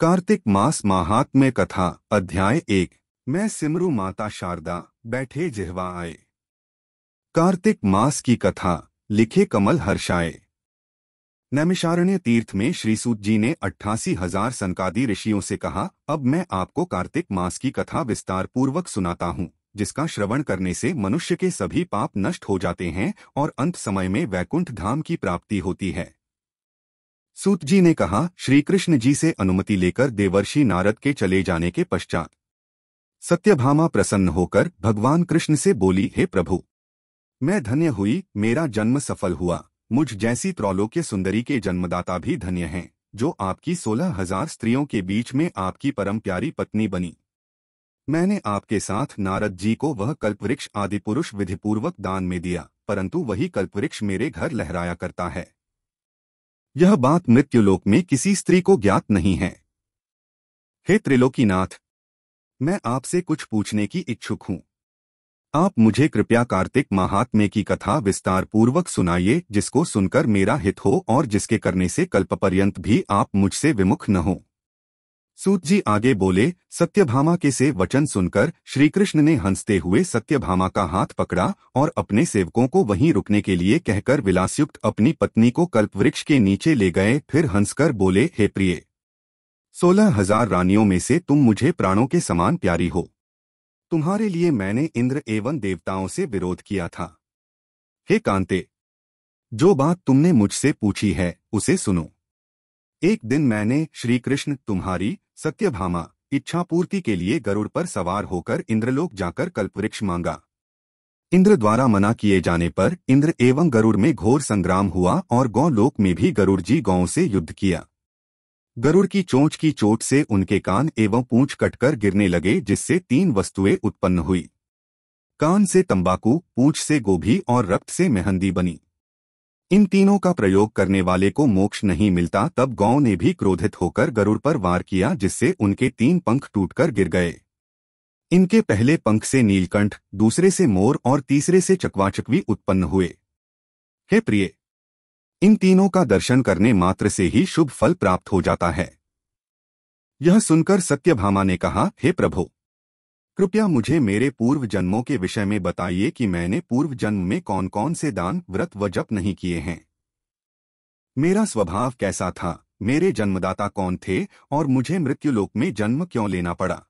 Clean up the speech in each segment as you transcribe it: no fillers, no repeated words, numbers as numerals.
कार्तिक मास महात्म्य कथा अध्याय 1। मैं सिमरू माता शारदा बैठे जिह्वा आए। कार्तिक मास की कथा लिखे कमल हर्षाए। नैमिषारण्य तीर्थ में श्री सूत जी ने 88,000 सनकादि ऋषियों से कहा, अब मैं आपको कार्तिक मास की कथा विस्तार पूर्वक सुनाता हूँ, जिसका श्रवण करने से मनुष्य के सभी पाप नष्ट हो जाते हैं और अंत समय में वैकुंठ धाम की प्राप्ति होती है। सूत जी ने कहा, श्री कृष्ण जी से अनुमति लेकर देवर्षि नारद के चले जाने के पश्चात सत्यभामा प्रसन्न होकर भगवान कृष्ण से बोली, हे प्रभु, मैं धन्य हुई, मेरा जन्म सफल हुआ। मुझ जैसी त्रैलोक्य सुंदरी के जन्मदाता भी धन्य हैं, जो आपकी 16,000 स्त्रियों के बीच में आपकी परम प्यारी पत्नी बनी। मैंने आपके साथ नारद जी को वह कल्पवृक्ष आदि पुरुष विधिपूर्वक दान में दिया, परंतु वही कल्पवृक्ष मेरे घर लहराया करता है। यह बात मृत्युलोक में किसी स्त्री को ज्ञात नहीं है। हे त्रिलोकीनाथ, मैं आपसे कुछ पूछने की इच्छुक हूँ। आप मुझे कृपया कार्तिक महात्म्य की कथा विस्तार पूर्वक सुनाइए, जिसको सुनकर मेरा हित हो और जिसके करने से कल्पपर्यंत भी आप मुझसे विमुख न हो। सूत जी आगे बोले, सत्यभामा के से वचन सुनकर श्री कृष्ण ने हंसते हुए सत्यभामा का हाथ पकड़ा और अपने सेवकों को वहीं रुकने के लिए कहकर विलासयुक्त अपनी पत्नी को कल्पवृक्ष के नीचे ले गए। फिर हंसकर बोले, हे प्रिय, 16,000 रानियों में से तुम मुझे प्राणों के समान प्यारी हो। तुम्हारे लिए मैंने इंद्र एवं देवताओं से विरोध किया था। हे कांते, जो बात तुमने मुझसे पूछी है उसे सुनो। एक दिन मैंने श्री कृष्ण तुम्हारी सत्यभामा इच्छा पूर्ति के लिए गरुड़ पर सवार होकर इंद्रलोक जाकर कल्पवृक्ष मांगा। इंद्र द्वारा मना किए जाने पर इंद्र एवं गरुड़ में घोर संग्राम हुआ और गौलोक में भी गरुड़ जी गौओं से युद्ध किया। गरुड़ की चोंच की चोट से उनके कान एवं पूंछ कटकर गिरने लगे, जिससे 3 वस्तुएं उत्पन्न हुई। कान से तंबाकू, पूंछ से गोभी और रक्त से मेहंदी बनी। इन तीनों का प्रयोग करने वाले को मोक्ष नहीं मिलता। तब गौ ने भी क्रोधित होकर गरुड़ पर वार किया, जिससे उनके 3 पंख टूटकर गिर गए। इनके पहले पंख से नीलकंठ, दूसरे से मोर और तीसरे से चकवाचकवी उत्पन्न हुए। हे प्रिय, इन तीनों का दर्शन करने मात्र से ही शुभ फल प्राप्त हो जाता है। यह सुनकर सत्यभामा ने कहा, हे प्रभु, कृपया मुझे मेरे पूर्व जन्मों के विषय में बताइए कि मैंने पूर्व जन्म में कौन कौन से दान, व्रत व जप नहीं किए हैं। मेरा स्वभाव कैसा था, मेरे जन्मदाता कौन थे और मुझे मृत्युलोक में जन्म क्यों लेना पड़ा।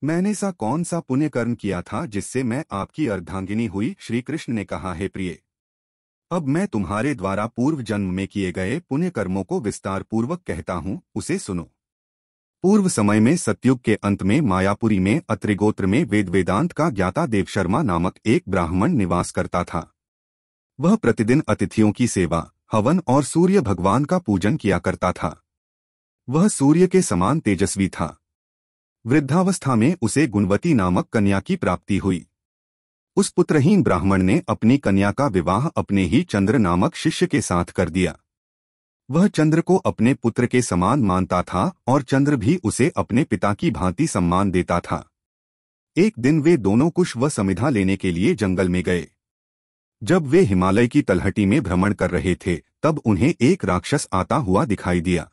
मैंने सा कौन सा पुण्य कर्म किया था जिससे मैं आपकी अर्धांगिनी हुई। श्री कृष्ण ने कहा, हे प्रिय, अब मैं तुम्हारे द्वारा पूर्व जन्म में किए गए पुण्य कर्मों को विस्तार पूर्वक कहता हूँ, उसे सुनो। पूर्व समय में सतयुग के अंत में मायापुरी में अत्रि गोत्र में वेदांत का ज्ञाता देवशर्मा नामक एक ब्राह्मण निवास करता था। वह प्रतिदिन अतिथियों की सेवा, हवन और सूर्य भगवान का पूजन किया करता था। वह सूर्य के समान तेजस्वी था। वृद्धावस्था में उसे गुणवती नामक कन्या की प्राप्ति हुई। उस पुत्रहीन ब्राह्मण ने अपनी कन्या का विवाह अपने ही चंद्र नामक शिष्य के साथ कर दिया। वह चंद्र को अपने पुत्र के समान मानता था और चंद्र भी उसे अपने पिता की भांति सम्मान देता था। एक दिन वे दोनों कुश व समिधा लेने के लिए जंगल में गए। जब वे हिमालय की तलहटी में भ्रमण कर रहे थे, तब उन्हें एक राक्षस आता हुआ दिखाई दिया।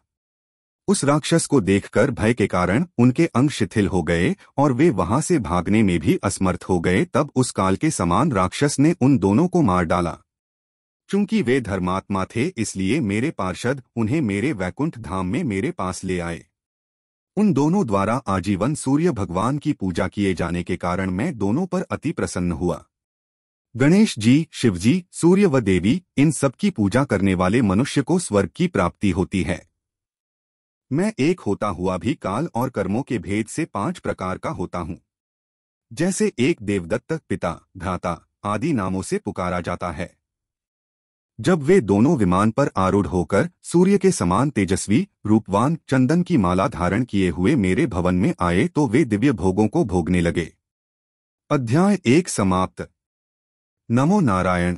उस राक्षस को देखकर भय के कारण उनके अंग शिथिल हो गए और वे वहां से भागने में भी असमर्थ हो गए। तब उस काल के समान राक्षस ने उन दोनों को मार डाला। चूंकि वे धर्मात्मा थे, इसलिए मेरे पार्षद उन्हें मेरे वैकुंठ धाम में मेरे पास ले आए। उन दोनों द्वारा आजीवन सूर्य भगवान की पूजा किए जाने के कारण मैं दोनों पर अति प्रसन्न हुआ। गणेश जी, शिव जी, सूर्य व देवी, इन सब की पूजा करने वाले मनुष्य को स्वर्ग की प्राप्ति होती है। मैं एक होता हुआ भी काल और कर्मों के भेद से 5 प्रकार का होता हूँ। जैसे एक देवदत्त, पिता, भ्राता आदि नामों से पुकारा जाता है। जब वे दोनों विमान पर आरूढ़ होकर सूर्य के समान तेजस्वी, रूपवान, चंदन की माला धारण किए हुए मेरे भवन में आए, तो वे दिव्य भोगों को भोगने लगे। अध्याय 1 समाप्त। नमो नारायण।